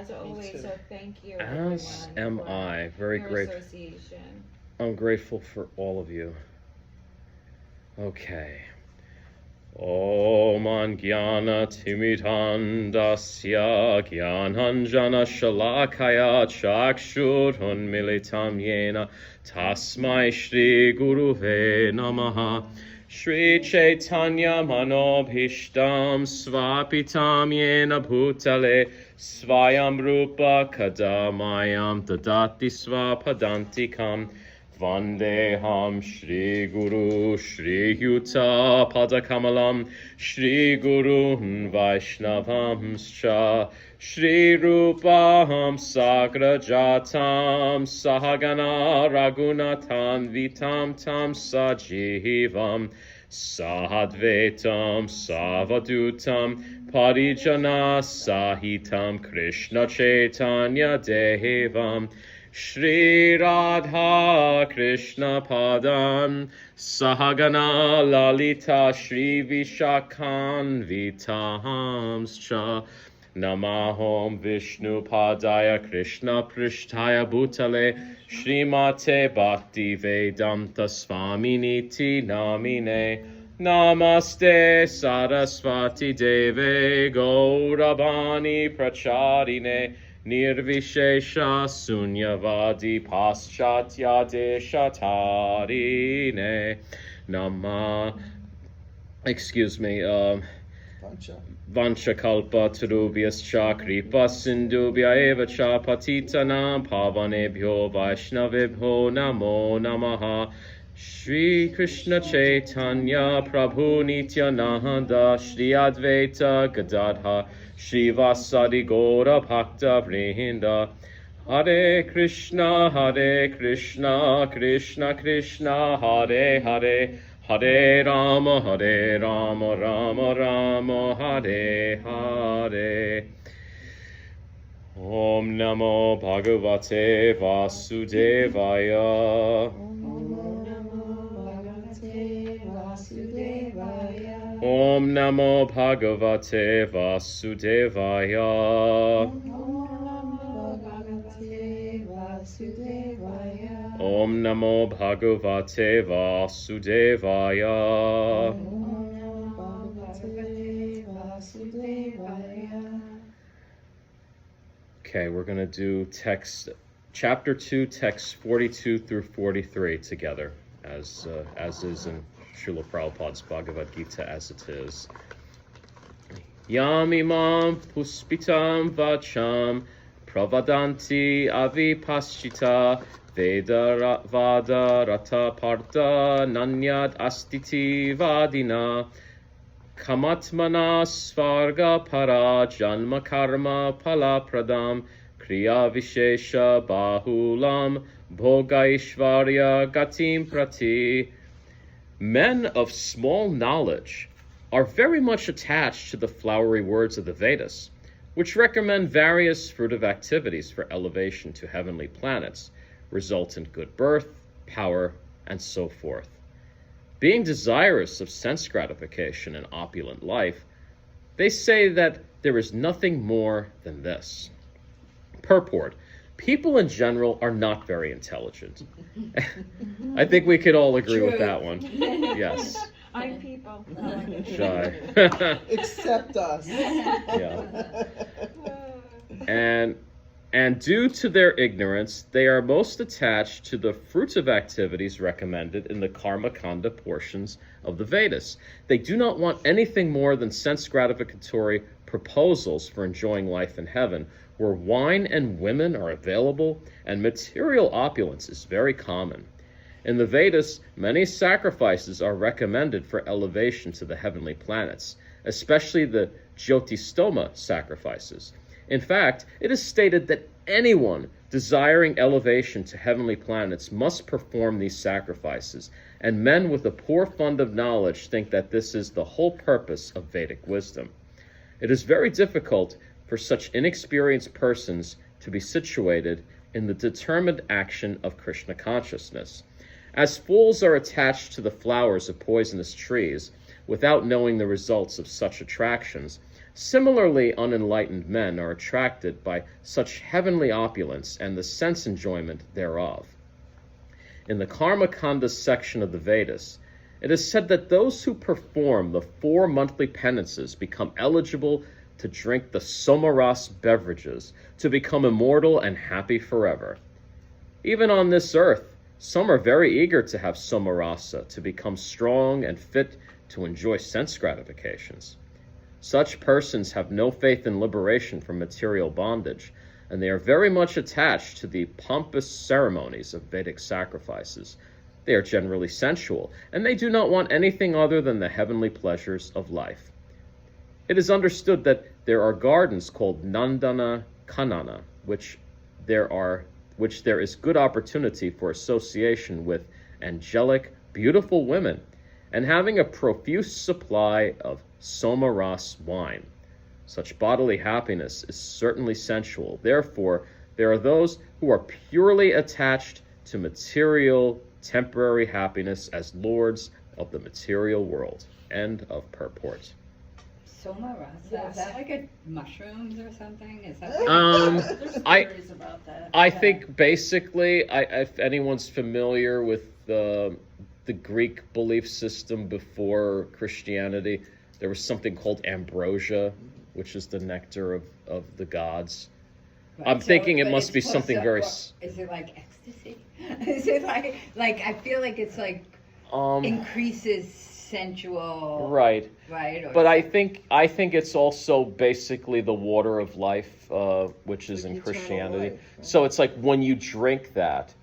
as always. So thank you, as am I. Very grateful. I'm grateful for all of you. Okay. Om Jnana Timitandasya Jnananjana Shalakaya Chakshurun Militam Yena Tasmai Shri Guruve Namaha Shri Chaitanya Manobhishtam Svapitam Yena Bhutale Svayam Rupa Kadamayam Dadati Svapadantikam Vandeham Shri Guru Shri Yuta Padakamalam Shri Gurun Vaishnavamscha Shri Rupaham Sagrajatam Sahagana Raghunathan Vitam Tam Sajivam Sahadvetam Savadutam Parijana Sahitam Krishna Chaitanya Devam Shri Radha Krishna Padam Sahagana Lalita Shri Vishakhan Vitamscha Namahom Vishnu Padaya Krishna Prishtaya Bhutale Srimate Bhakti Vedanta Swaminiti Namine Namaste Saraswati Deve Gauravani Pracharine Nirvishesha Sunyavadi Paschatya Deshatarine Nama Vanchakalpa Tarubhyascha Kripa Sindhubhya Eva Cha Patitanam Pavanebhyo Vaishnavebhyo Namo Namaha Shri Krishna Chaitanya Prabhu Nityananda Shri Advaita Gadadha Shri Vasadi Gora Bhakta Vrinda Hare Krishna Krishna Krishna Hare Hare Hare Rama Rama Rama Hare Hare Om Namo Bhagavate Vasudevaya Om Namo Bhagavate Vasudevaya Om Namo Bhagavate Vasudevaya Okay, we're going to do chapter 2, texts 42 through 43 together, as is in Srila Prabhupada's Bhagavad Gita as it is. Yam imam puspitam vacham pravadanti avipaschita vada rata parta nanyad astiti vadina kamatmana svarga para janma karma pala pradam kriya vishesha bahulam bhogaishvarya gatim prati. Men of small knowledge are very much attached to the flowery words of the Vedas, which recommend various fruitive activities for elevation to heavenly planets, result in good birth, power, and so forth. Being desirous of sense gratification and opulent life, they say that there is nothing more than this. Purport: people in general are not very intelligent. I think we could all agree with that one. Yes. I'm people. Shy. Accept us. Yeah. And due to their ignorance, they are most attached to the fruitive activities recommended in the Karma Kanda portions of the Vedas. They do not want anything more than sense gratificatory proposals for enjoying life in heaven, where wine and women are available and material opulence is very common. In the Vedas, many sacrifices are recommended for elevation to the heavenly planets, especially the Jyotistoma sacrifices. In fact, it is stated that anyone desiring elevation to heavenly planets must perform these sacrifices, and men with a poor fund of knowledge think that this is the whole purpose of Vedic wisdom. It is very difficult for such inexperienced persons to be situated in the determined action of Krishna consciousness. As fools are attached to the flowers of poisonous trees, without knowing the results of such attractions, Similarly, unenlightened men are attracted by such heavenly opulence and the sense enjoyment thereof. In the Karma Kanda section of the Vedas, it is said that those who perform the 4 monthly penances become eligible to drink the Somaras beverages, to become immortal and happy forever. Even on this earth, some are very eager to have Somarasa, to become strong and fit to enjoy sense gratifications. Such persons have no faith in liberation from material bondage, and they are very much attached to the pompous ceremonies of Vedic sacrifices. They are generally sensual, and they do not want anything other than the heavenly pleasures of life. It is understood that there are gardens called Nandana Kanana, which there is good opportunity for association with angelic, beautiful women, and having a profuse supply of Somaras wine. Such bodily happiness is certainly sensual. Therefore, there are those who are purely attached to material, temporary happiness as lords of the material world. End of purport. Somarasa, Yes. is that like a mushrooms or something? Is that There's I- theories about that. I think basically, if anyone's familiar with the Greek belief system before Christianity, there was something called ambrosia, which is the nectar of the gods. Right, I'm thinking it but must it's be supposed something to- very Is it like ecstasy? Is it like I feel like it's like increases sensual, right. right? Or But I think it's also basically the water of life, which is Like in eternal Christianity. life, right? So it's like when you drink that,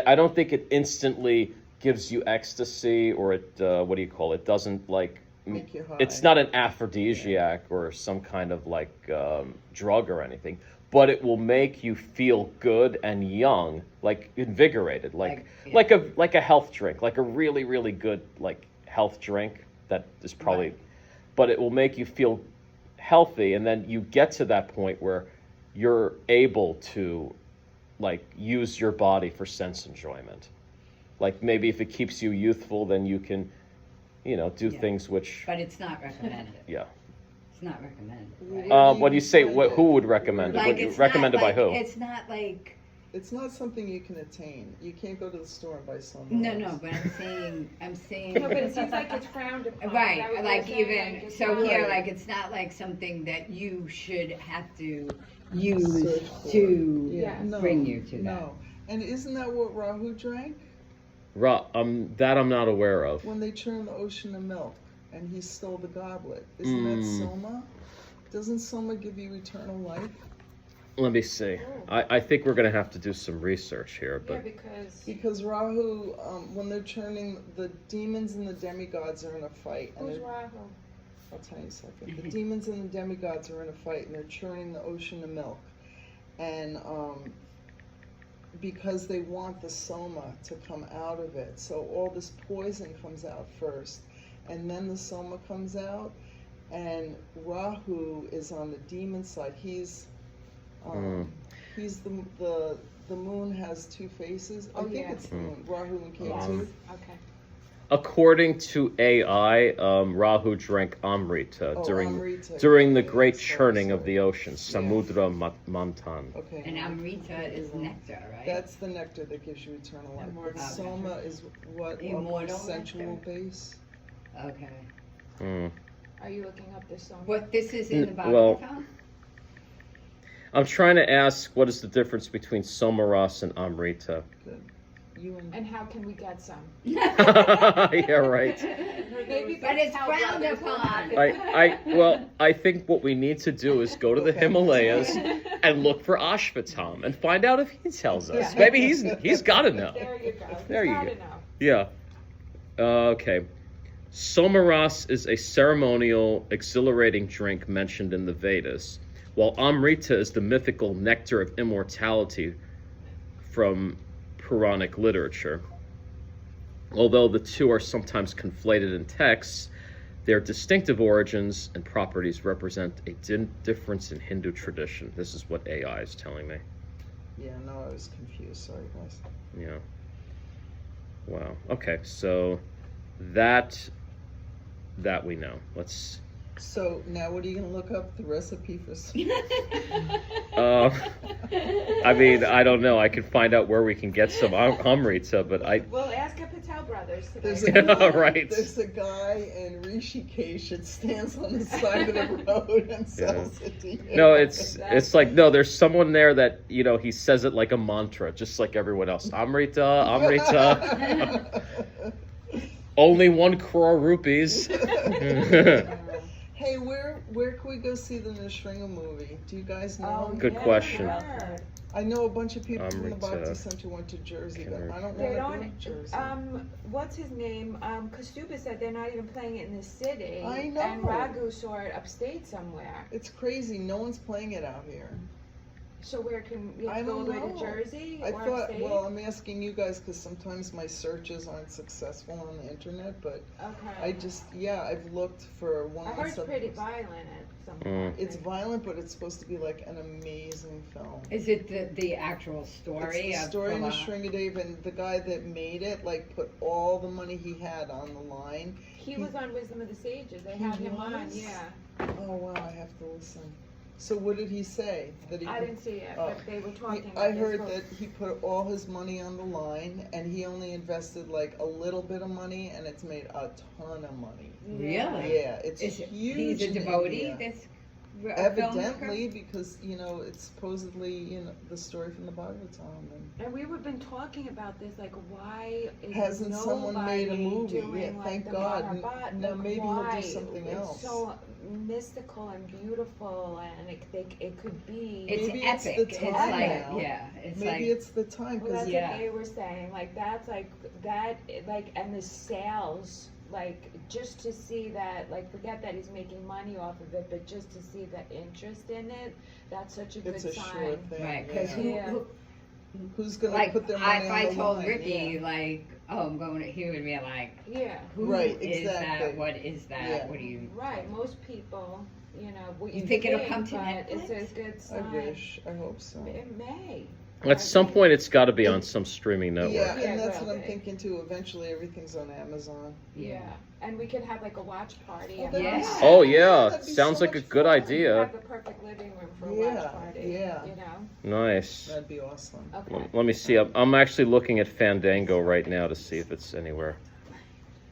I don't think it instantly gives you ecstasy, or it what do you call it? It doesn't like Make you high. it's not an aphrodisiac or some kind of like drug or anything, but it will make you feel good and young, like invigorated, like a health drink, like a really, really good like health drink that is probably, Right. but it will make you feel healthy, and then you get to that point where you're able to like use your body for sense enjoyment. Like maybe if it keeps you youthful, then you can, do Yeah. things which, but it's not recommended. yeah. It's not recommended. Where Right? do What do you say? find it? Who would recommend it? Like Would you it's recommend not it by like, who? It's not like It's not something you can attain. You can't go to the store and buy some. no, but I'm saying No, but it seems like it's frowned upon. Is that right, what like you're saying? even it's so not- here, like it's not like something that you should have to use Search for. to Yeah. No, bring you to that. No. And isn't that what Rahu drank? That I'm not aware of. When they churned the ocean to milk and he stole the goblet. Isn't that Soma? Doesn't Soma give you eternal life? Let me see. I think we're going to have to do some research here, Yeah, but Because Rahu, when they're churning, the demons and the demigods are in a fight. And Who's they're- Rahu? I'll tell you a second. The demons and the demigods are in a fight, and they're churning the ocean to milk. And because they want the soma to come out of it, so all this poison comes out first, and then the soma comes out. And Rahu is on the demon side. He's the moon has 2 faces. I Oh, think yeah. it's the moon. Rahu and Ketu. Yes. Okay. according to AI, Rahu drank Amrita Amrita. during the Yeah, great sorry, churning of sorry. the ocean, Samudra Mantan. Okay. And Amrita is nectar, right? That's the nectar that gives you eternal life. But Okay. soma is what Immortal sensual nectar. base. Okay. Hmm. Are you looking up this song? What this is in the Well- Bhagavad? I'm trying to ask what is the difference between Somaras and Amrita? Good. You and And how can we get some? Yeah, right. Maybe But it's how frowned brothers will upon. have it. I think what we need to do is go to the Okay. Himalayas and look for Ashvatam and find out if he tells us. Yeah. Maybe he's got to know. There you go. There you Gotta go. know. Yeah. Okay. Somaras is a ceremonial, exhilarating drink mentioned in the Vedas, while Amrita is the mythical nectar of immortality from Puranic literature. Although the two are sometimes conflated in texts, their distinctive origins and properties represent a difference in Hindu tradition. This is what AI is telling me. yeah, no, I was confused. Sorry, guys. Yeah. Wow. Okay, so that we know. Let's So now what are you gonna look up? The recipe for I mean, I don't know. I could find out where we can get some Amrita, but I. Well, ask the Patel brothers today. There's a guy, Right. There's a guy in Rishikesh that stands on the side of the road and sells it to you. No, it's like no. There's someone there that he says it like a mantra, just like everyone else. Amrita, Amrita. Only 1 crore rupees. Hey, where can we go see the Nishringa movie? Do you guys know? Oh, Good yeah, question. sure. I know a bunch of people from the Amrita. Bhakti Center went to Jersey, but I don't They want to go don't. to Jersey. What's his name? Kastuba said they're not even playing it in the city. I know. And Raghu saw it upstate somewhere. It's crazy. No one's playing it out here. So where can we I go all don't the way to know. Jersey I or thought, upstate? well, I'm asking you guys because sometimes my searches aren't successful on the internet, but Okay. I've looked for one. I heard it's pretty violent at some point. It's violent, but it's supposed to be like an amazing film. Is it the actual story? It's the of story of Bhagavad? Nishringadev, and the guy that made it put all the money he had on the line. He was on Wisdom of the Sages. They had him on, was? yeah. Oh wow, I have to listen. So what did he say? That he I didn't see it, Oh. but they were talking I about heard this that he put all his money on the line, and he only invested like a little bit of money, and it's made a ton of money. Really? Yeah, it's Is it- huge. He's a in devotee. India. That's a Evidently, filmmaker? because it's supposedly the story from the Bhagavatam, and And we've been talking about this, like, why is hasn't someone made a nobody movie? doing, Yeah, like, thank the God. Bhagavad? Now Like, maybe he'll why? do something else. It's so mystical and beautiful, and it could be. It's Maybe it's epic. the It's time like now. yeah. It's Maybe like it's the time Well, because that's Yeah. what they were saying. Like that's like that, like, and the sales, like, just to see that, like, forget that he's making money off of it, but just to see the interest in it, that's such a good it's a sign. sure thing. right because yeah. who's gonna like put their money if on I the told line? Ricky Yeah. like I'm going to he would be like Yeah. who Right, is exactly. that? What is that? Yeah. What do you? Right. Most people, what You think it'll come to but it's Netflix? a good I sign. wish. I hope so. It may. At some point, it's got to be on some streaming network. Yeah, Yeah, and that's well, what I'm they- thinking too. Eventually, everything's on Amazon. Yeah. And we could have like a watch party. Oh, at that'd be home. so- Oh yeah, That'd be sounds so like a much good fun. idea. Have the perfect living room for a Yeah, watch party. yeah. Nice. That'd be awesome. Okay. Let me see. I'm actually looking at Fandango right now to see if it's anywhere.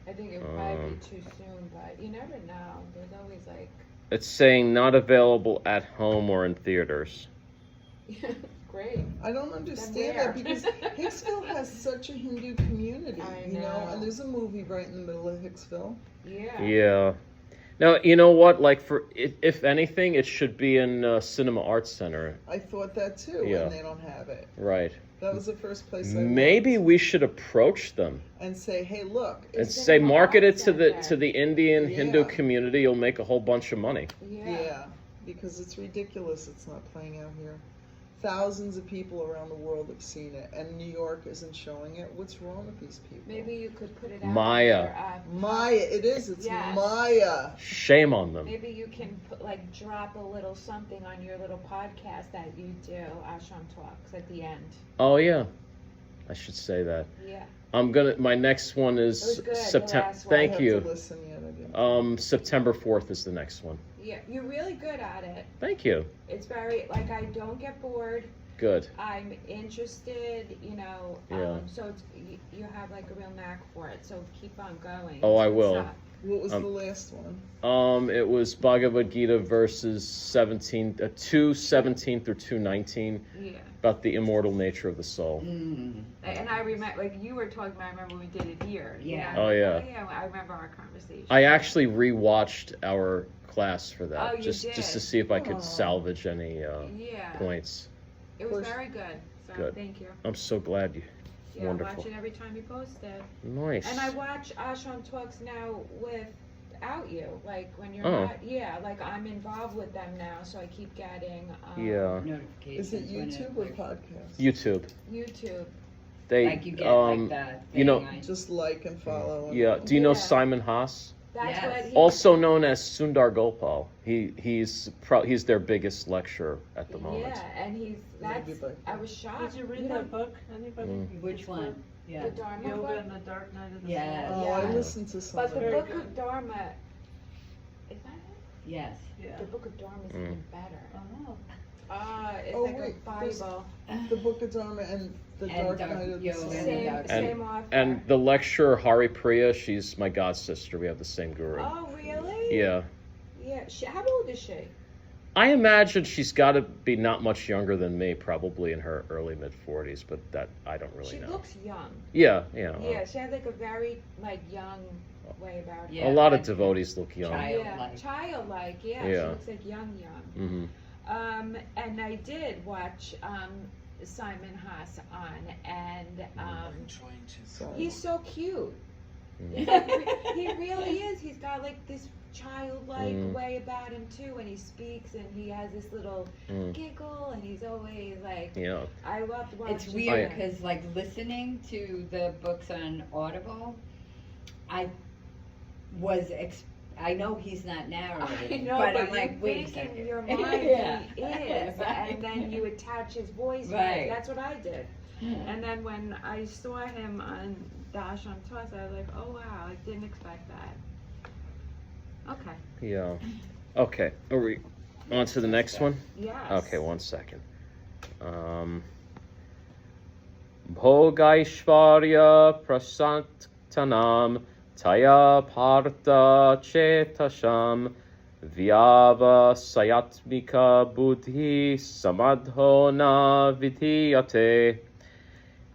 I think it would probably be too soon, but you never know. There's always like. It's saying not available at home or in theaters. Great. I don't understand where? that because Hicksville has such a Hindu community, I you know, know. and there's a movie right in the middle of Hicksville. Yeah. Yeah. Now you know what? Like if anything, it should be in Cinema Arts Center. I thought that too, Yeah. and they don't have it. Right. That was the first place I Maybe looked. we should approach them And say, hey, look, and It's say Cinema market it Arts to the Center. to the Indian Hindu Yeah. community. You'll make a whole bunch of money. yeah, because it's ridiculous it's not playing out here. Thousands of people around the world have seen it, and New York isn't showing it. What's wrong with these people? Maybe you could put it out. Maya. Maya, it is. It's Yes. Maya. Shame on them. Maybe you can drop a little something on your little podcast that you do, Ashram Talks, at the end. Oh yeah, I should say that. Yeah. My next one is It was good, the September. last one. I Thank have you. To listen yet. I didn't. September 4th is the next one. Yeah, you're really good at it. Thank you. It's very, like, I don't get bored. Good. I'm interested, Yeah. so you have like a real knack for it, so keep on going. Oh, I It's good will. stuff. What was the last one? It was Bhagavad Gita verses 2:17 through 2:19 Yeah. about the immortal nature of the soul. Mm. And I remember, like you were talking about, I remember we did it here. Yeah. Oh, yeah. Yeah, I remember our conversation. I actually rewatched our class for that, Oh, you just did? to see if I could Aw. salvage any Yeah. points. It was very good. So Good. thank you. I'm so glad you. Yeah, Wonderful. watch it every time you post it. Nice. And I watch Ashram Talks now without you. Like when you're Oh. not, like I'm involved with them now, so I keep getting Yeah. Notifications. Is it when YouTube or podcast? YouTube. YouTube. They Like you get like the you know- thing on- Just like and follow. And yeah. Do you know Yeah. Simon Haas? That's Yes. what he Also known as Sundar Gopal. He's their biggest lecturer at the moment. Yeah, and Maybe by- I was shocked. Did you read that book? Anybody? Which one? Yeah. The Dharma Yoga book? and the Dark Night of the Yeah. Soul. Oh, Yeah. I listened to some. But the of it. book of Dharma, is that it? Yes. Yeah. The Book of Dharma is even better. Oh. It's Oh, like wait, a Bible. The Book of Dharma and the And Dark Dark Night of the Yoga Soul. and Same, Dark same author. And the lecturer Hari Priya, she's my god sister. We have the same guru. Oh, really? Yeah. Yeah. How old is she? I imagine she's got to be not much younger than me, probably in her early mid 40s, but that I don't really She know. looks young. Yeah. Yeah, she has like a very young way about her. Yeah, a lot of like devotees look young. Childlike. Childlike. Yeah, Yeah. she looks like young. Hmm. And I did watch Simon Haas on, and he's so cute. He really is. He's got like this childlike way about him too, and he speaks, and he has this little giggle, and he's always like, Yeah. I loved watching. It's weird him. because, like, listening to the books on Audible, I know he's not narrating, I know, but I'm you like, wait a think in second. your mind Yeah. he is, and then you attach his voice. Right. That's what I did. And then when I saw him on Dash on Toss, I was like, oh wow, I didn't expect that. Okay. Yeah. Okay. Are we on to the next one? Yes. Okay, 1 second. Bhogaishvarya prasantanam taya partha chetasham vyava sayatmika buddhi samadhona vidhiyate.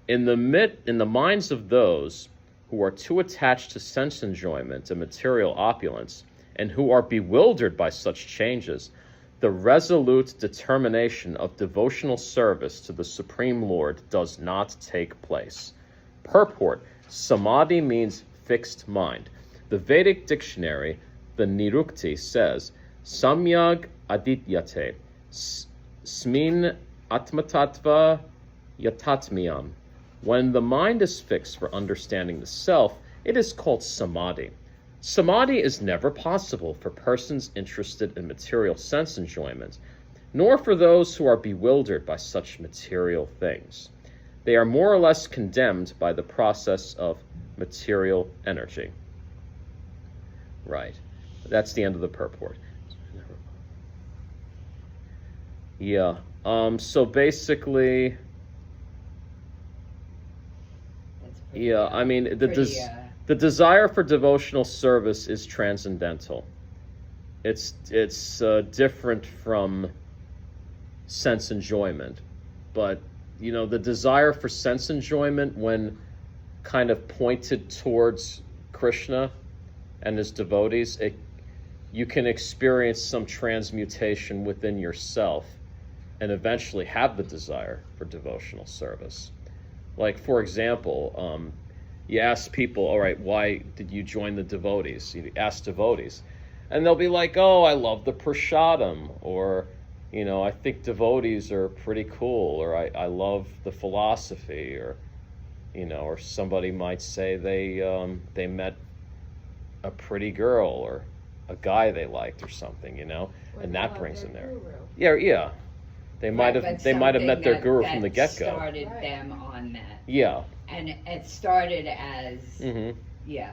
In the minds of those who are too attached to sense enjoyment and material opulence, and who are bewildered by such changes, the resolute determination of devotional service to the Supreme Lord does not take place. Purport: Samadhi means fixed mind. The Vedic dictionary, the Nirukti, says, Samyag adityate, smin atmatattva yatatmiyam. When the mind is fixed for understanding the self, it is called samadhi. Samadhi is never possible for persons interested in material sense enjoyment, nor for those who are bewildered by such material things. They are more or less condemned by the process of material energy. Right. That's the end of the purport. Yeah. So basically, That's pretty, yeah, I mean, pretty, the desire for devotional service is transcendental. It's different from sense enjoyment, but the desire for sense enjoyment, when kind of pointed towards Krishna and his devotees, you can experience some transmutation within yourself and eventually have the desire for devotional service. Like, for example, you ask people, all right, why did you join the devotees? You ask devotees, and they'll be like, oh, I love the prasadam, or, I think devotees are pretty cool, or I love the philosophy, or, or somebody might say they met a pretty girl or a guy they liked or something, Or and they that love brings their them there. guru. Yeah. They might have met their guru from the get-go. Started Right. them on that, Yeah. and it started as Mm-hmm.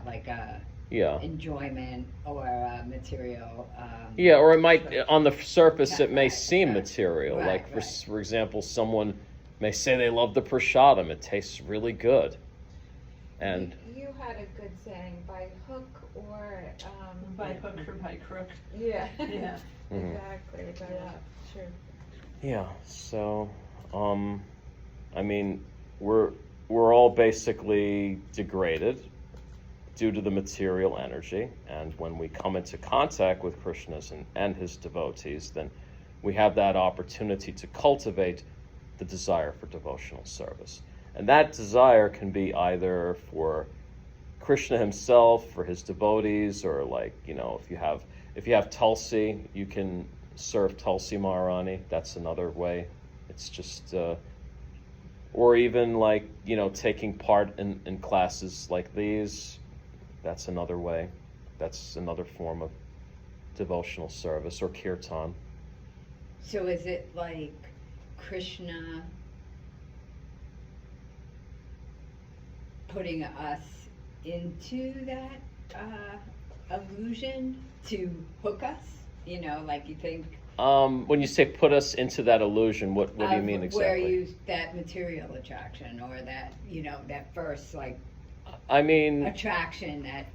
like a Yeah. enjoyment or material. Yeah, or it might, on the surface, it may Right, seem right. material. Right, Like, right. for example, someone may say they love the prasadam. It tastes really good. And You had a good saying, by hook or By hook or by crook. yeah. Yeah. Mhm. Exactly. True. yeah, so, I mean, we're all basically degraded due to the material energy, and when we come into contact with Krishna and his devotees, then we have that opportunity to cultivate the desire for devotional service. And that desire can be either for Krishna himself, for his devotees, or if you have Tulsi, you can serve Tulsi Maharani. That's another way. It's just or even taking part in classes like these. That's another way. That's another form of devotional service, or kirtan. So is it like Krishna putting us into that illusion to hook us? You know, like you think. When you say put us into that illusion, what do you mean exactly? Where you that material attraction or that that first like. I mean. Attraction that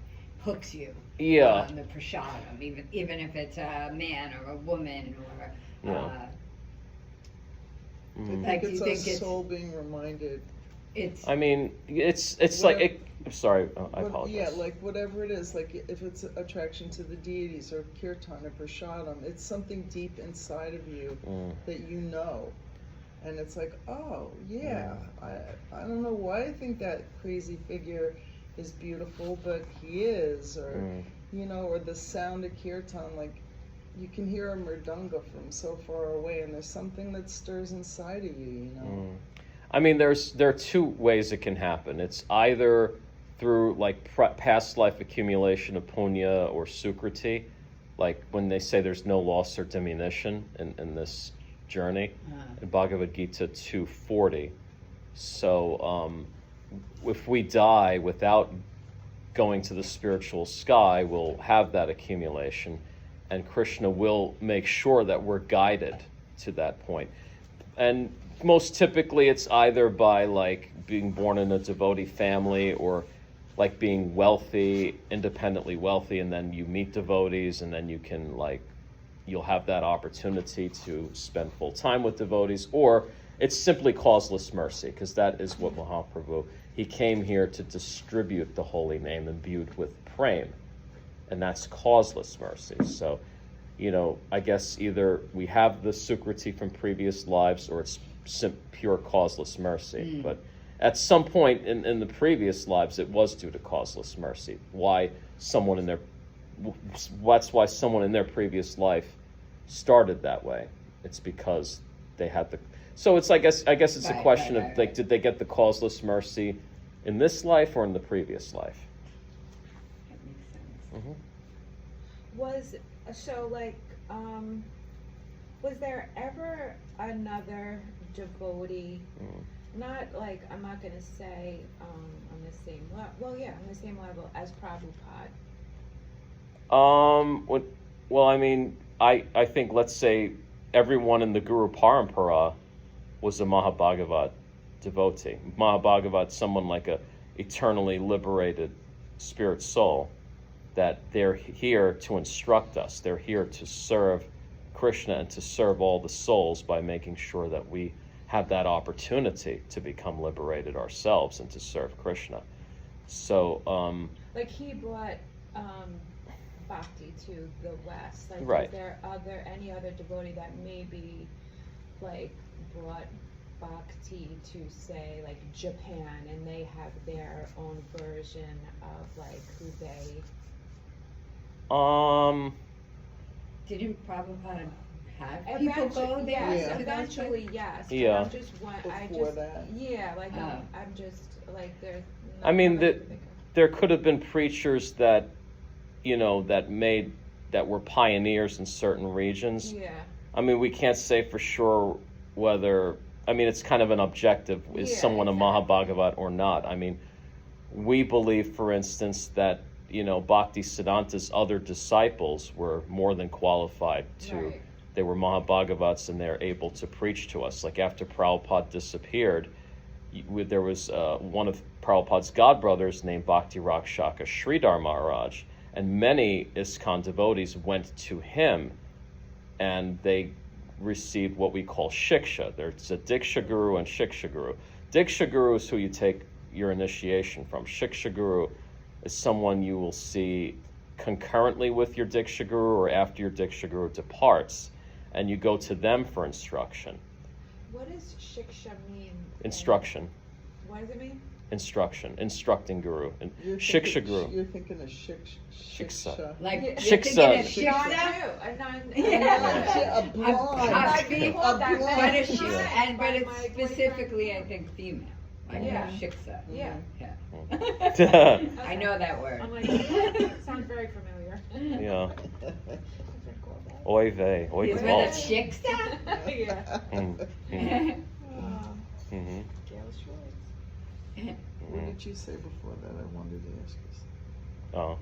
hooks you. Yeah. On the prasadam, even if it's a man or a woman or. Yeah. I think it's our soul being reminded. I mean, it's like it. I'm sorry, I apologize. Yeah, like whatever it is, like if it's attraction to the deities or kirtan or prasadam, it's something deep inside of you that you know, and it's like, oh yeah, I don't know why I think that crazy figure is beautiful, but he is, or or the sound of kirtan, like you can hear a mridanga from so far away, and there's something that stirs inside of you, I mean, there are two ways it can happen. It's either through like past life accumulation of punya or sukriti, like when they say there's no loss or diminution in this journey, in Bhagavad Gita 2:40. So if we die without going to the spiritual sky, we'll have that accumulation, and Krishna will make sure that we're guided to that point. And most typically it's either by like being born in a devotee family or like being wealthy, independently wealthy, and then you meet devotees, and then you can you'll have that opportunity to spend full time with devotees, or it's simply causeless mercy, because that is what Mahaprabhu, he came here to distribute the holy name imbued with prem, and that's causeless mercy. So, I guess either we have the sukriti from previous lives, or it's pure causeless mercy. But at some point in the previous lives, it was due to causeless mercy. That's why someone in their previous life started that way. It's because they had the. So it's I guess it's a question of did they get the causeless mercy in this life or in the previous life? That makes sense. Was there ever another devotee, not like, I'm not going to say on the same level, on the same level as Prabhupada? Well, I mean, I think, let's say, everyone in the Guru Parampara was a Mahabhagavat devotee. Mahabhagavat, someone like a eternally liberated spirit soul, that they're here to instruct us. They're here to serve Krishna and to serve all the souls by making sure that we have that opportunity to become liberated ourselves and to serve Krishna. So, like he brought bhakti to the West. Like, right. Is there any other devotee that maybe like brought bhakti to, say, like Japan, and they have their own version of like who they. Didn't Prabhupada have people go there? Yes, eventually, yes. Yeah. I'm just I'm just like there's. I mean, there could have been preachers that, that were pioneers in certain regions. Yeah. I mean, we can't say for sure whether. I mean, it's kind of an objective. Is someone a Mahabhagavat or not? I mean, we believe, for instance, that Bhakti Siddhanta's other disciples were more than qualified to. Right. They were Mahabhagavats, and they're able to preach to us. Like after Prabhupada disappeared, there was one of Prabhupada's godbrothers named Bhakti Rakshaka Sridhar Maharaj, and many ISKCON devotees went to him, and they received what we call shiksha. There's a Diksha Guru and Shiksha Guru. Diksha Guru is who you take your initiation from. Shiksha Guru is someone you will see concurrently with your Diksha Guru or after your Diksha Guru departs, and you go to them for instruction. What does shiksha mean? Instruction. What does it mean? Instruction. Instructing Guru. And You're Shiksha Guru. You're thinking of shiksha. Like Yeah. you're thinking of Shiksha. Shiksha? A blonde. But it's specifically, I think, female. Like Yeah. Shiksa. Yeah. I know that word. I'm like, sounds very familiar. Yeah. Oy vey. Oy With a gevalt. Shiksa? Yeah. Mm-hmm. Gail Schwartz. What did you say before that? I wanted to ask you. Oh.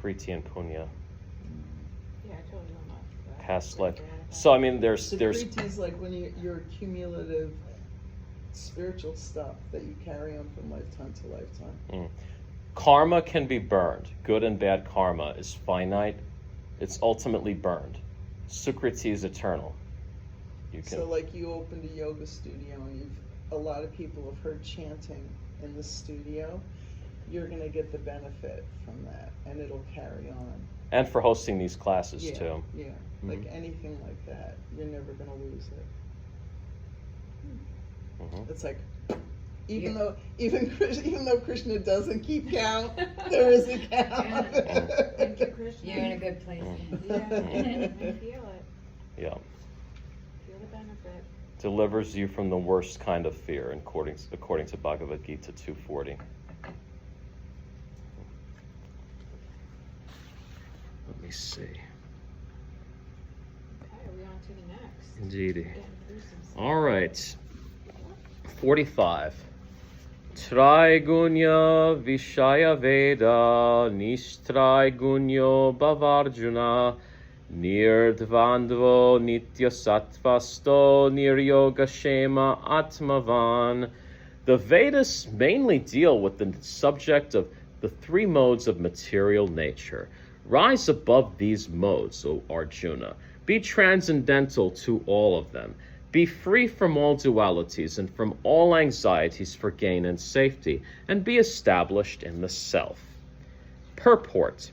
Kriti and Punya. Yeah, I told you I'm not. Past life. So I mean, there's Sukriti is like when your cumulative spiritual stuff that you carry on from lifetime to lifetime. Karma can be burned. Good and bad karma is finite. It's ultimately burned. Sukriti is eternal. You can. So like you opened a yoga studio and a lot of people have heard chanting in the studio. You're going to get the benefit from that, and it'll carry on. And for hosting these classes too. Yeah, like anything like that, you're never going to lose it. It's like, even though Krishna doesn't keep count, there is a count. Thank you, Krishna. You're in a good place. Yeah, I feel it. Yeah. Feel the benefit. Delivers you from the worst kind of fear, according to Bhagavad Gita 2:40. Let me see. Okay, are we on to the next? Indeed. Getting through some stuff. All right. 45. Traigunya Vishaya Veda Nishtraigunya Bhavarjuna Nirdvandvo Nitya Sattvasto Niryoga Shema Atmavan. The Vedas mainly deal with the subject of the three modes of material nature. Rise above these modes, O Arjuna. Be transcendental to all of them. Be free from all dualities and from all anxieties for gain and safety, and be established in the self. Purport.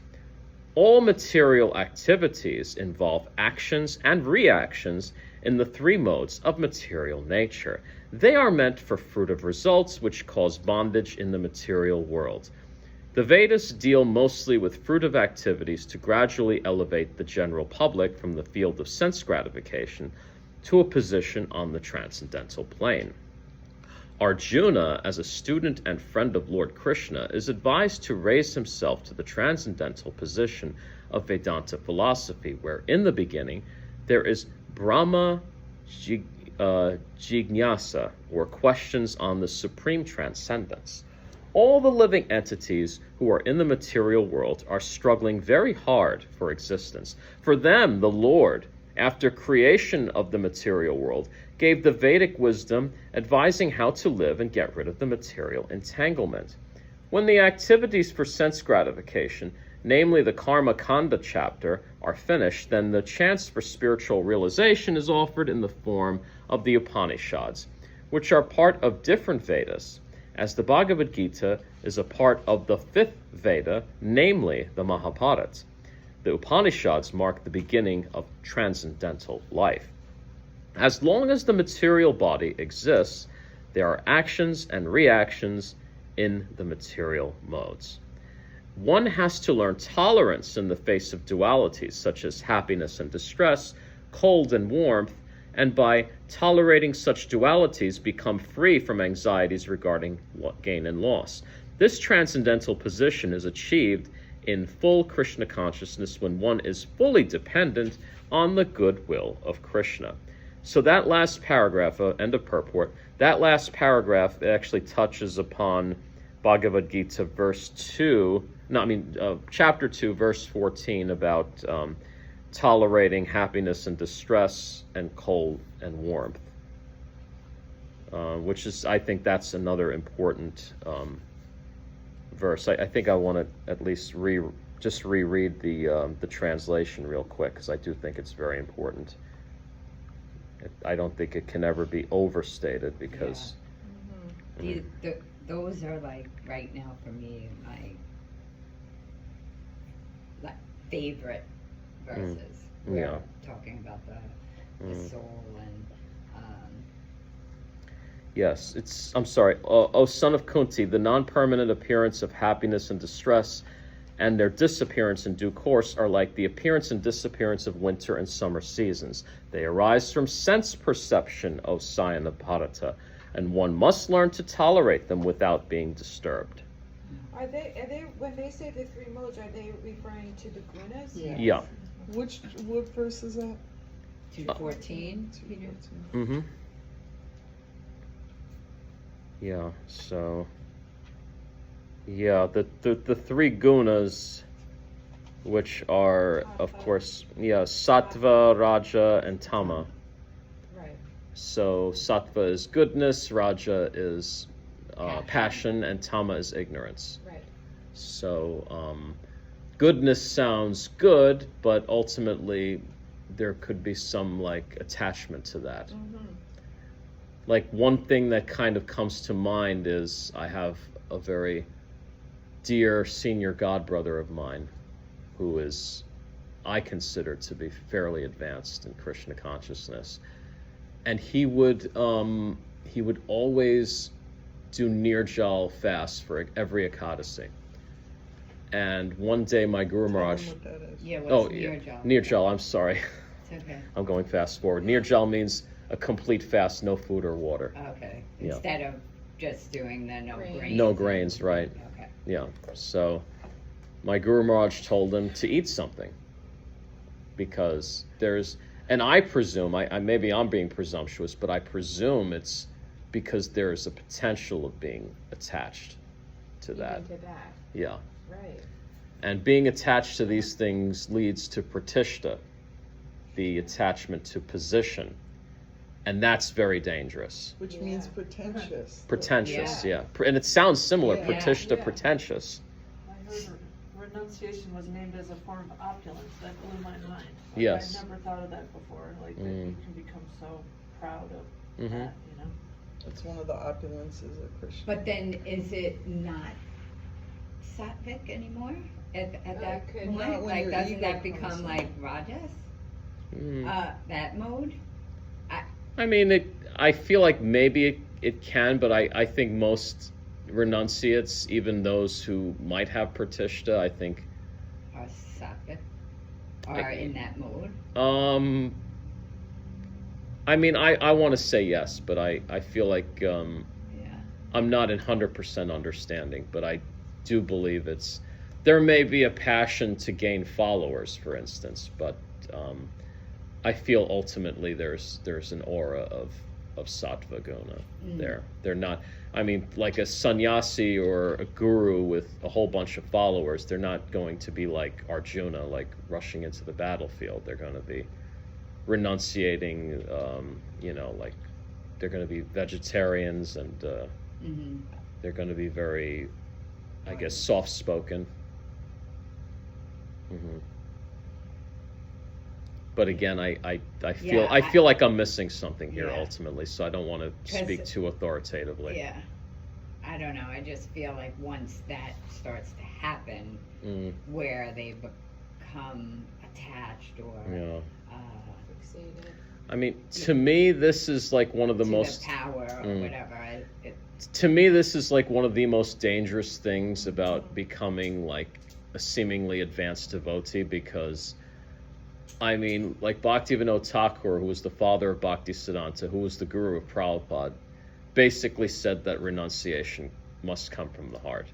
All material activities involve actions and reactions in the three modes of material nature. They are meant for fruitive results which cause bondage in the material world. The Vedas deal mostly with fruitive activities to gradually elevate the general public from the field of sense gratification to a position on the transcendental plane. Arjuna, as a student and friend of Lord Krishna, is advised to raise himself to the transcendental position of Vedanta philosophy, where in the beginning there is Brahma Jignasa, or questions on the supreme transcendence. All the living entities who are in the material world are struggling very hard for existence. For them, the Lord, after creation of the material world, gave the Vedic wisdom advising how to live and get rid of the material entanglement. When the activities for sense gratification, namely the Karma Kanda chapter, are finished, then the chance for spiritual realization is offered in the form of the Upanishads, which are part of different Vedas, as the Bhagavad Gita is a part of the fifth Veda, namely the Mahabharata. The Upanishads mark the beginning of transcendental life. As long as the material body exists, there are actions and reactions in the material modes. One has to learn tolerance in the face of dualities, such as happiness and distress, cold and warmth, and by tolerating such dualities become free from anxieties regarding gain and loss. This transcendental position is achieved in full Krishna consciousness when one is fully dependent on the goodwill of Krishna. So that last paragraph, end of purport, that last paragraph actually touches upon Bhagavad Gita chapter 2, verse 14, about tolerating happiness and distress and cold and warmth, which is, I think that's another important verse. I think I want to at least reread the translation real quick, because I do think it's very important. I don't think it can ever be overstated, because Those are like right now for me my favorite verses. Yeah. Talking about the soul and yes, I'm sorry. O son of Kunti, the non-permanent appearance of happiness and distress and their disappearance in due course are like the appearance and disappearance of winter and summer seasons. They arise from sense perception, O scion of Bharata, and one must learn to tolerate them without being disturbed. Are they when they say the three modes, are they referring to the gunas? Yeah. What verse is that? 214. Mm-hmm. Yeah, so the three gunas which are, of course, sattva, raja, and tama. Right. So sattva is goodness, raja is passion, and tama is ignorance. Right. So goodness sounds good, but ultimately there could be some like attachment to that. Mm-hmm. Like one thing that kind of comes to mind is I have a very dear senior godbrother of mine who is, I consider to be fairly advanced in Krishna consciousness. And he would always do Nirjal fast for every Ekadasi. And one day my Guru Maharaj... Tell them what that is. Yeah, what's Nirjal? Nirjal, I'm sorry. It's okay. I'm going fast forward. Nirjal means a complete fast, no food or water. Okay. Yeah. Instead of just doing the no Grains. grains. No grains, right. Okay. Yeah, so my Guru Maharaj told him to eat something because there's, and I presume, I maybe I'm being presumptuous, but I presume it's because there's a potential of being attached to that. Even to that. Yeah. Right. And being attached to these things leads to pratishta, the attachment to position. And that's very dangerous. Which Yeah. means pretentious. Pretentious, Yeah. yeah. And it sounds similar, Yeah. pratishta, Yeah. pretentious. I heard renunciation was named as a form of opulence. That blew my mind. Like, Yes. I'd never thought of that before. Like that you can become so proud of Mhm. that, you know? It's one of the opulences of Krishna. But then is it not sattvic anymore at that could point? not when Like your doesn't ego that comes become in. like rajas? That mode? I mean, I feel like maybe it can, but I think most renunciates, even those who might have pratishta, I think, Or sattvic? Or in that mode? I mean, I want to say yes, but I feel like Yeah. I'm not in 100% understanding, but I do believe there may be a passion to gain followers, for instance, but I feel ultimately there's an aura of sattva guna there. They're not, I mean, like a sannyasi or a guru with a whole bunch of followers, they're not going to be like Arjuna, like rushing into the battlefield. They're going to be renunciating, like they're going to be vegetarians and they're going to be very, I guess, soft-spoken. But again, I feel Yeah, I feel like I'm missing something here Yeah. ultimately, so I don't want to 'Cause- speak too authoritatively. Yeah. I don't know. I just feel like once that starts to happen, where they become attached or Yeah. Fixated. I mean, to me, this is like one of the to most. the power or whatever. To me, this is like one of the most dangerous things about becoming like a seemingly advanced devotee, because, I mean, like Bhaktivinoda Thakur, who was the father of Bhaktisiddhanta, who was the guru of Prabhupada, basically said that renunciation must come from the heart.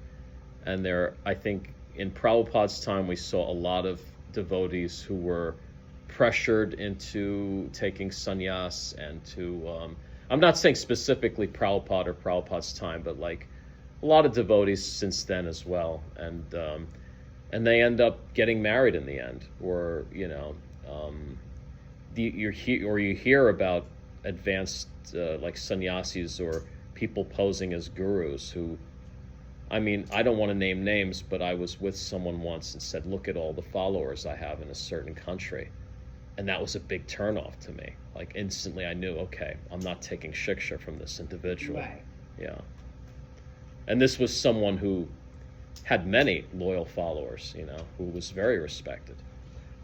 And I think in Prabhupada's time, we saw a lot of devotees who were pressured into taking sannyas and to, I'm not saying specifically Prabhupada or Prabhupada's time, but like a lot of devotees since then as well. And they end up getting married in the end, or, you hear about advanced like sannyasis or people posing as gurus who, I mean, I don't want to name names, but I was with someone once and said, look at all the followers I have in a certain country. And that was a big turnoff to me. Like instantly I knew, okay, I'm not taking shiksha from this individual. Right. Yeah. And this was someone who had many loyal followers, who was very respected.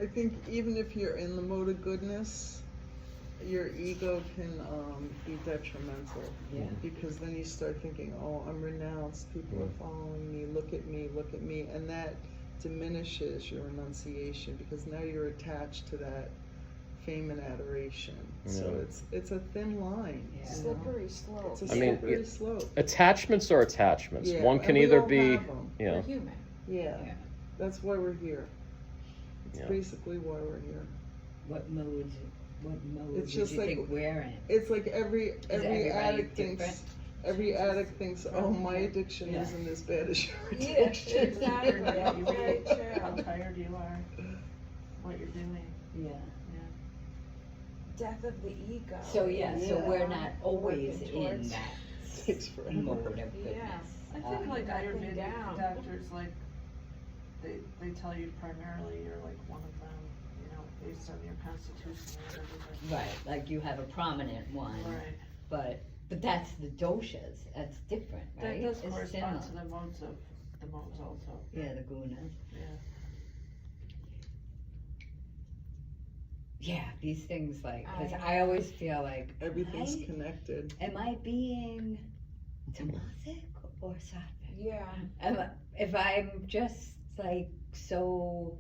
I think even if you're in the mode of goodness, your ego can be detrimental. Yeah. Because then you start thinking, oh, I'm renounced, people are following me, look at me, and that diminishes your renunciation, because now you're attached to that fame and adoration. So it's a thin line. Yeah. Slippery slope. It's a I mean, slippery slope. Attachments are attachments. Yeah, One can and we either all be, have 'em. We're human. Yeah, Yeah. that's why we're here. It's Yeah. basically why we're here. What modes It's do just you like- think we're in? It's like every everybody addict different? thinks. Every addict thinks, oh, my addiction Yeah. isn't as bad as your Yeah, addiction. exactly. Yeah, you Very realize true. how tired you are. doing. Yeah. Death of the ego. So so Yeah. we're not always Working in towards- that Takes forever. mode of goodness. Yeah. I think like nothing Ayurvedic down. doctors, like, they tell you primarily you're like one of them, you know, based on your constitution or whatever. Right, like you have a prominent one, Right. but that's the doshas. That's different, right? That does It's correspond to similar. the modes also. Yeah, the gunas. Yeah. Yeah, these things like, because I- I always feel like, Everything's I- connected. am I being tamasic or sattvic? Yeah. If I'm just like so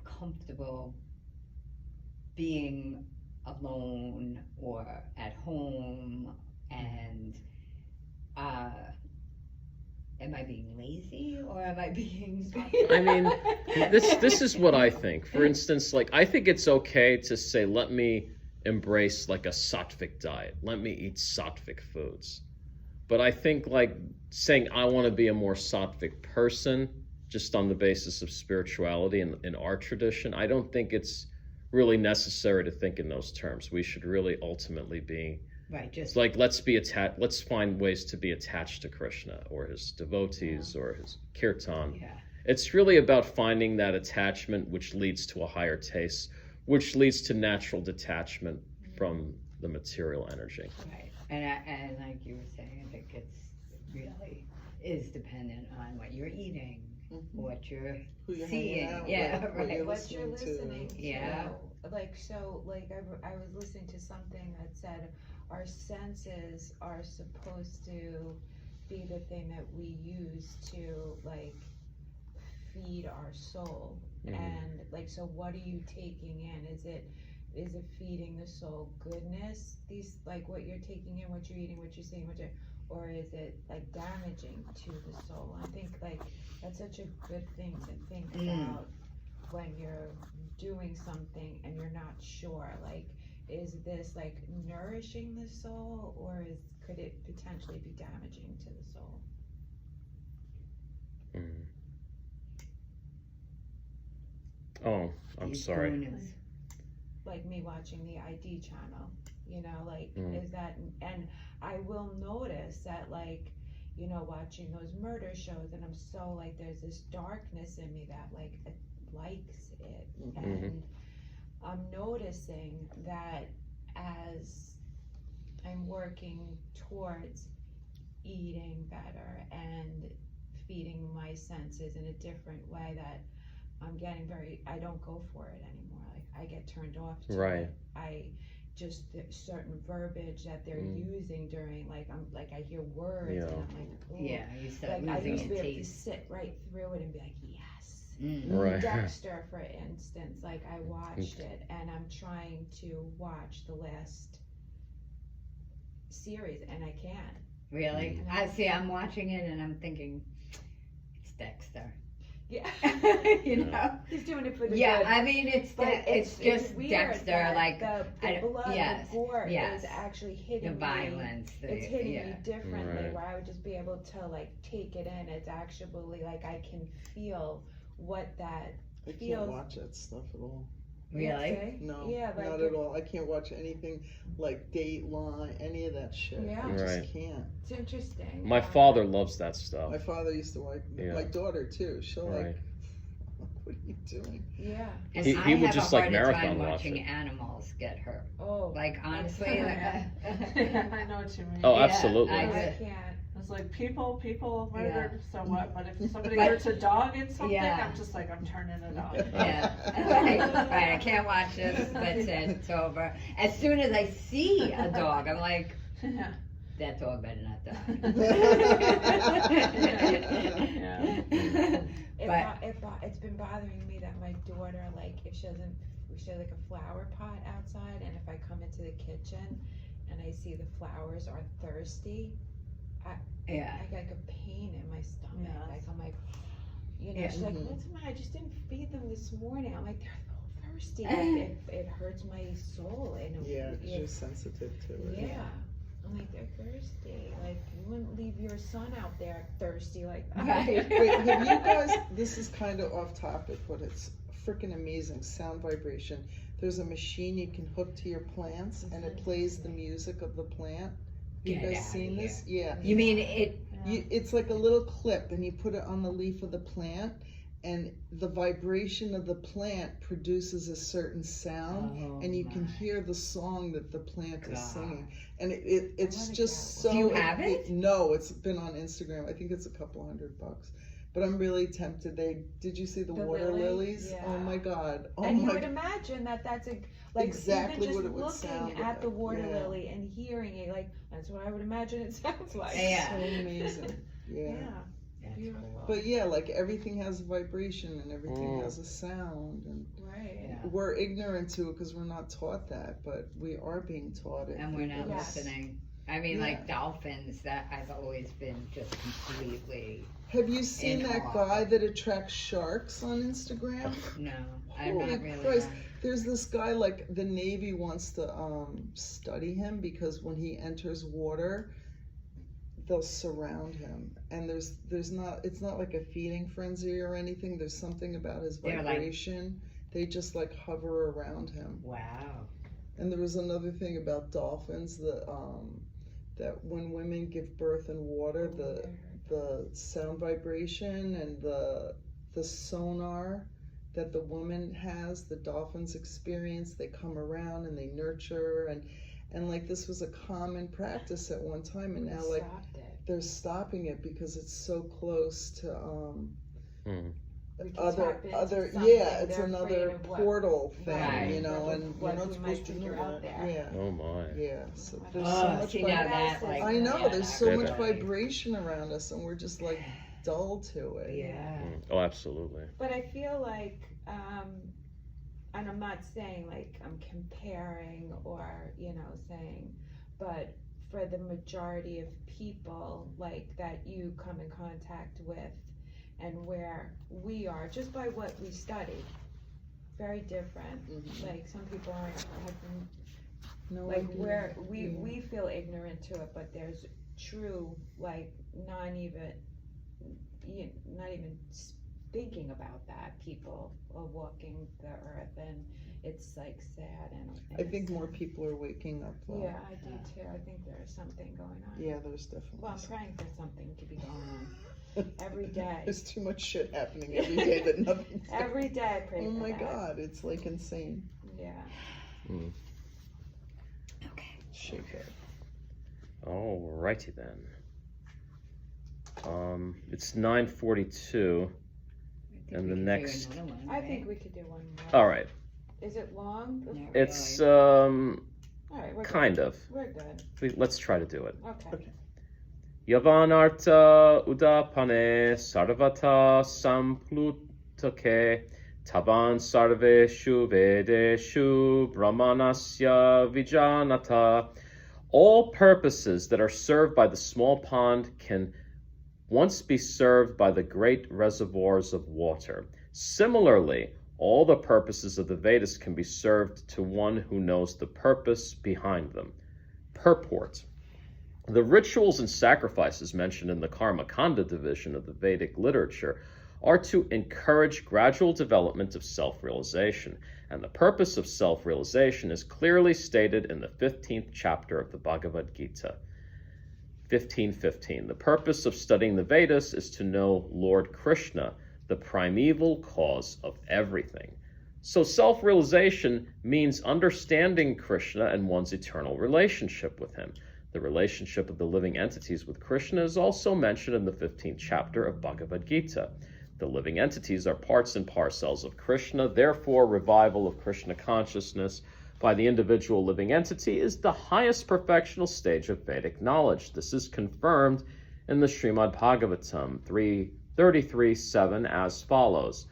comfortable being alone or at home, and am I being lazy or am I being I mean, this is what I think. For instance, like, I think it's okay to say, let me embrace like a sattvic diet. Let me eat sattvic foods. But I think like saying I want to be a more sattvic person just on the basis of spirituality in our tradition, I don't think it's really necessary to think in those terms. We should really ultimately be right, just it's like let's find ways to be attached to Krishna or his devotees or his kirtan. yeah. It's really about finding that attachment which leads to a higher taste, which leads to natural detachment from the material energy. Right, and like you were saying, I think it's really is dependent on what you're eating, what you're Who you're seeing. hanging out Yeah, with, what right. you're What you're listening to. Yeah. Like, so, like, I was listening to something that said our senses are supposed to be the thing that we use to, like, feed our soul. And, like, so what are you taking in? Is it feeding the soul goodness? These, like, what you're taking in, what you're eating, what you're seeing, or is it, like, damaging to the soul? I think, like, that's such a good thing to think about when you're doing something and you're not sure, like, is this like nourishing the soul, or could it potentially be damaging to the soul? Oh, I'm these sorry. gunas. Like me watching the ID channel, you know, like, is that, and I will notice that, like, you know, watching those murder shows, and I'm so, like, there's this darkness in me that, like, it likes it, and I'm noticing that as I'm working towards eating better and feeding my senses in a different way, that I'm getting I don't go for it anymore. Like, I get turned off to Right. it. I just, certain verbiage that they're using during, like, I hear words and I'm like, oh. Yeah, you start Like, I losing used to be your able to taste. sit right through it and be like, yes. Right. Dexter, for instance, like, I watched it, and I'm trying to watch the last series, and I can't. Really? I see. I'm watching it and I'm thinking, it's Dexter. Yeah. You know? He's doing it for the Yeah, good. I mean, it's But just weird Dexter, that like the I- blood, yes, the gore yes. is actually the hitting me. violence. It's hitting yeah. me differently, Right. where I would just be able to, like, take it in. It's actually, like, I can feel what that I can't feels. watch that stuff at all. Really? Okay? No, Yeah, like not it- at all. I can't watch anything like Dateline, any of that shit. Yeah. I just Right. can't. It's interesting. My father loves that stuff. My father used to like Yeah. my daughter too. She'll Right. like, what are you doing? Yeah. And He I would have just, a like, harder marathon time watch watching it. animals get hurt. Oh. Like, honestly, Yeah. I know what you mean. Oh, Yeah, absolutely. I I- can't. It's like people murdered, so what? But if somebody But- hurts a dog in something, Yeah. I'm just like, I'm turning it off. yeah. Right, I can't watch this. That's it. It's over. As soon as I see a dog, I'm like, Yeah. that dog better not Yeah. die. It's been bothering me that my daughter, like, if she has like a flower pot outside, and if I come into the kitchen and I see the flowers are thirsty, Yeah. I get like a pain in my stomach. Yes. Like, I'm like, you know, Yeah. she's like, what's the matter? I just didn't feed them this morning. I'm like, they're so thirsty. Like, it hurts my soul. And Yeah, 'cause you're sensitive to it. yeah. I'm like, they're thirsty. Like, you wouldn't leave your son out there thirsty like that. Right. Wait, have you guys? This is kind of off topic, but it's freaking amazing. Sound vibration. There's a machine you can hook to your plants, and it plays the music of the plant. You Get guys outta seen this? here. Yeah. You mean it? It's like a little clip, and you put it on the leaf of the plant, and the vibration of the plant produces a certain sound, and you can hear the song that the plant is singing. And it's just so. Do you have it? No, it's been on Instagram. I think it's a couple $100. But I'm really tempted. Did you see the water lilies? Yeah. Oh my God! Oh And you my would imagine that that's like exactly even what it just would looking sound at the like. water Yeah. lily and hearing it, like that's what I would imagine it sounds like. Yeah. So amazing. Yeah. Yeah. Beautiful. But yeah, like everything has a vibration and everything has a sound, and right. Yeah. we're ignorant to it because we're not taught that, but we are being taught it. And we're not Yes. listening. I mean, Yeah. like dolphins, that I've always been just completely, Have you seen in that awe. guy that attracts sharks on Instagram? no, I'm Holy not really. Christ. There's this guy, like the Navy wants to study him because when he enters water, they'll surround him, and there's not, it's not like a feeding frenzy or anything. There's something about his They're like- vibration. They just like hover around him. Wow. And there was another thing about dolphins that when women give birth in water, the sound vibration and the sonar that the woman has, the dolphins experience, they come around and they nurture, and like this was a common practice at one time, and now like Stopped it. they're stopping it because it's so close to We can other tap into other something yeah, it's they're another afraid of what- portal thing, Right. you know, and what you're not we might supposed to think do are out that. there. Yeah. Oh my. Yeah, so there's Oh, so much see, now that, like, I know, yeah, there's that so would much really- vibration around us, and we're just like dull to it. Yeah. Oh, absolutely. But I feel like, and I'm not saying like I'm comparing or, saying, but for the majority of people like that you come in contact with and where we are, just by what we study, very different. Mhm. Like some people have No like idea. where we Yeah. we feel ignorant to it, but there's true like not even thinking about that. People are walking the earth, and it's like sad and I think it's- more people are waking up though. Yeah, I do too. I think there's something going on. Yeah, there's definitely. Well, I'm praying for something to be going on every day. There's too much shit happening every day that nothing's. Every day I pray Oh for my that. God, it's like insane. Yeah. Okay. Shake it. Alrighty then. It's 9:42. I think And we the could do next- another one, I think right? we could do one more. All right. Is it long? Not It's really. All right, we're kind of. good. We're good. Let's try to do it. Okay. Yavanarta udapane sarvata samplutake tavan sarveshu vedeshu brahmanasya vijanata. All purposes that are served by the small pond can once be served by the great reservoirs of water. Similarly, all the purposes of the Vedas can be served to one who knows the purpose behind them. Purport. The rituals and sacrifices mentioned in the Karma Kanda division of the Vedic literature are to encourage gradual development of self-realization, and the purpose of self-realization is clearly stated in the 15th chapter of the Bhagavad Gita. 15:15. The purpose of studying the Vedas is to know Lord Krishna, the primeval cause of everything. So self-realization means understanding Krishna and one's eternal relationship with him. The relationship of the living entities with Krishna is also mentioned in the 15th chapter of Bhagavad Gita. The living entities are parts and parcels of Krishna, therefore revival of Krishna consciousness by the individual living entity is the highest perfectional stage of Vedic knowledge. This is confirmed in the Srimad Bhagavatam 3:33-7 as follows.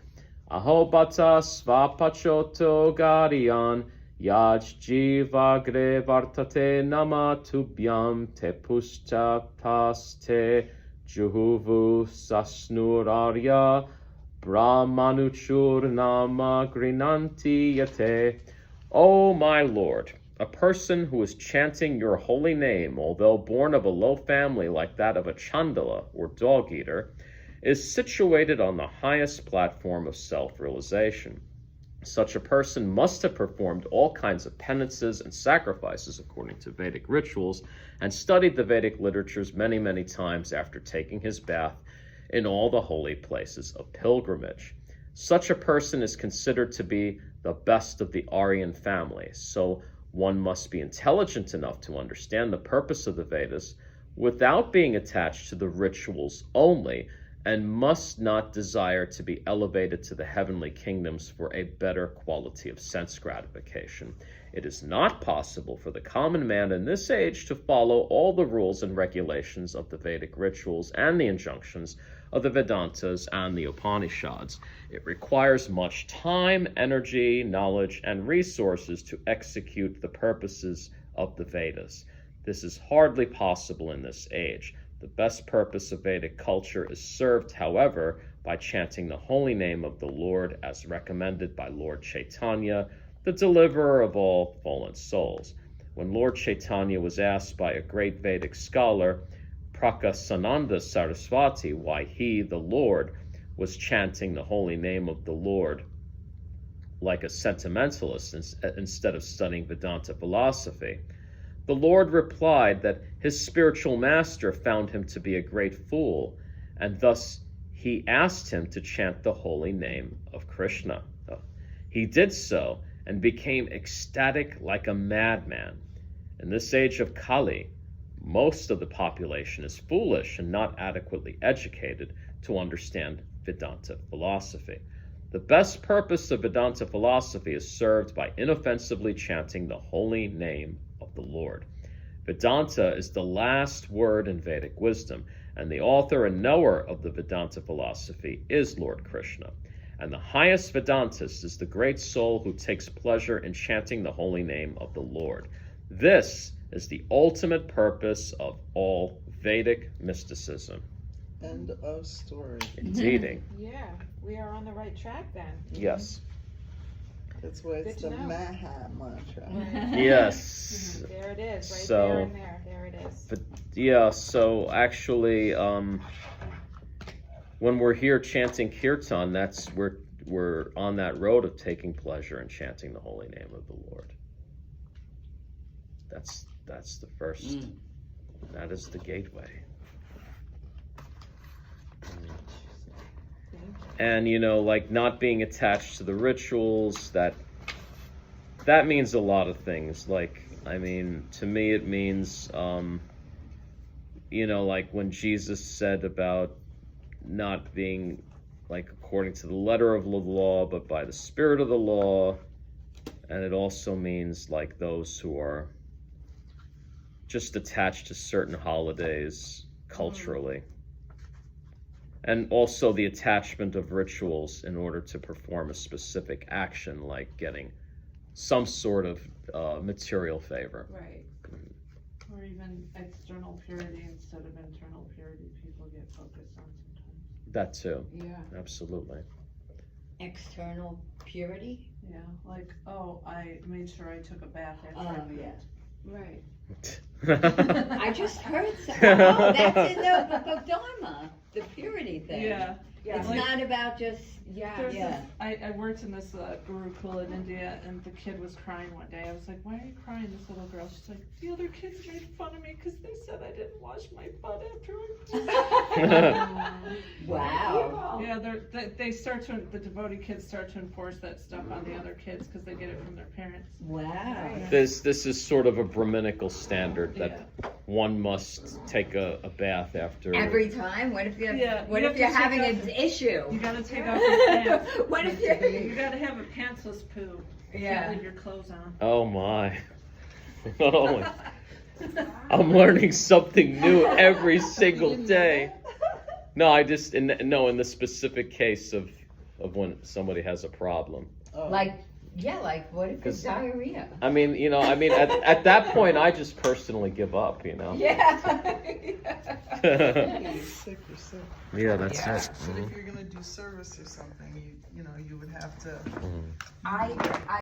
Aho bata svapachoto gariyan yaj jivagre vartate nama tubhyam te puscha paste juhuvu sasnurarya brahmanuchur nama grinanti yate. O my Lord, a person who is chanting your holy name, although born of a low family like that of a Chandala or dog-eater, is situated on the highest platform of self-realization. Such a person must have performed all kinds of penances and sacrifices according to Vedic rituals, and studied the Vedic literatures many, many times after taking his bath in all the holy places of pilgrimage. Such a person is considered to be the best of the Aryan family, so one must be intelligent enough to understand the purpose of the Vedas without being attached to the rituals only, and must not desire to be elevated to the heavenly kingdoms for a better quality of sense gratification. It is not possible for the common man in this age to follow all the rules and regulations of the Vedic rituals and the injunctions of the Vedantas and the Upanishads. It requires much time, energy, knowledge, and resources to execute the purposes of the Vedas. This is hardly possible in this age. The best purpose of Vedic culture is served, however, by chanting the holy name of the Lord as recommended by Lord Chaitanya, the deliverer of all fallen souls. When Lord Chaitanya was asked by a great Vedic scholar, Prakasananda Saraswati, why he, the Lord, was chanting the holy name of the Lord like a sentimentalist instead of studying Vedanta philosophy, the Lord replied that his spiritual master found him to be a great fool, and thus he asked him to chant the holy name of Krishna. He did so and became ecstatic like a madman. In this age of Kali, most of the population is foolish and not adequately educated to understand Vedanta philosophy. The best purpose of Vedanta philosophy is served by inoffensively chanting the holy name of the Lord. Vedanta is the last word in Vedic wisdom, and the author and knower of the Vedanta philosophy is Lord Krishna. And the highest Vedantist is the great soul who takes pleasure in chanting the holy name of the Lord. This is the ultimate purpose of all Vedic mysticism. End of story. Indeed. Yeah, we are on the right track then. Yes. That's why it's Good the to know. Maha mantra. Yes. There it is, right So- there and there. There it is. But yeah, so actually, when we're here chanting kirtan, that's we're on that road of taking pleasure in chanting the holy name of the Lord. That's the first. That is the gateway. And like not being attached to the rituals, that means a lot of things. Like, I mean, to me it means like when Jesus said about not being like according to the letter of the law, but by the spirit of the law. And it also means like those who are just attached to certain holidays culturally. And also the attachment of rituals in order to perform a specific action, like getting some sort of material favor. Right. Or even external purity instead of internal purity, people get focused on sometimes. That too. Yeah. Absolutely. External purity? Yeah, like, oh, I made sure I took a bath after I Oh, pooped. yeah. Right. I just heard oh, that's in the Dharma, the purity thing. Yeah. Yeah. It's like- not about just, Yeah. There's yeah. I worked in this Gurukul in India, and the kid was crying one day. I was like, why are you crying, this little girl? She's like, the other kids made fun of me because they said I didn't wash my butt after I pooped. Wow. Yeah, the devotee kids start to enforce that stuff on the other kids because they get it from their parents. Wow. This is sort of a Brahminical standard that Yeah. one must take a bath after. Every time? What if you're, Yeah, what you if have you're to having take an issue? You gotta take off your pants. What if You you're, gotta have a pantsless poo. You Yeah. can't leave your clothes on. Oh my. Oh, I'm learning something new every single day. No, I just in the specific case of when somebody has a problem. Oh. like, yeah, like, what if it's 'Cause- diarrhea? I mean, at that point, I just personally give up, Yeah. You're sick, you're sick. Yeah, that's Yeah. it. But if you're gonna do service or something, you would have to I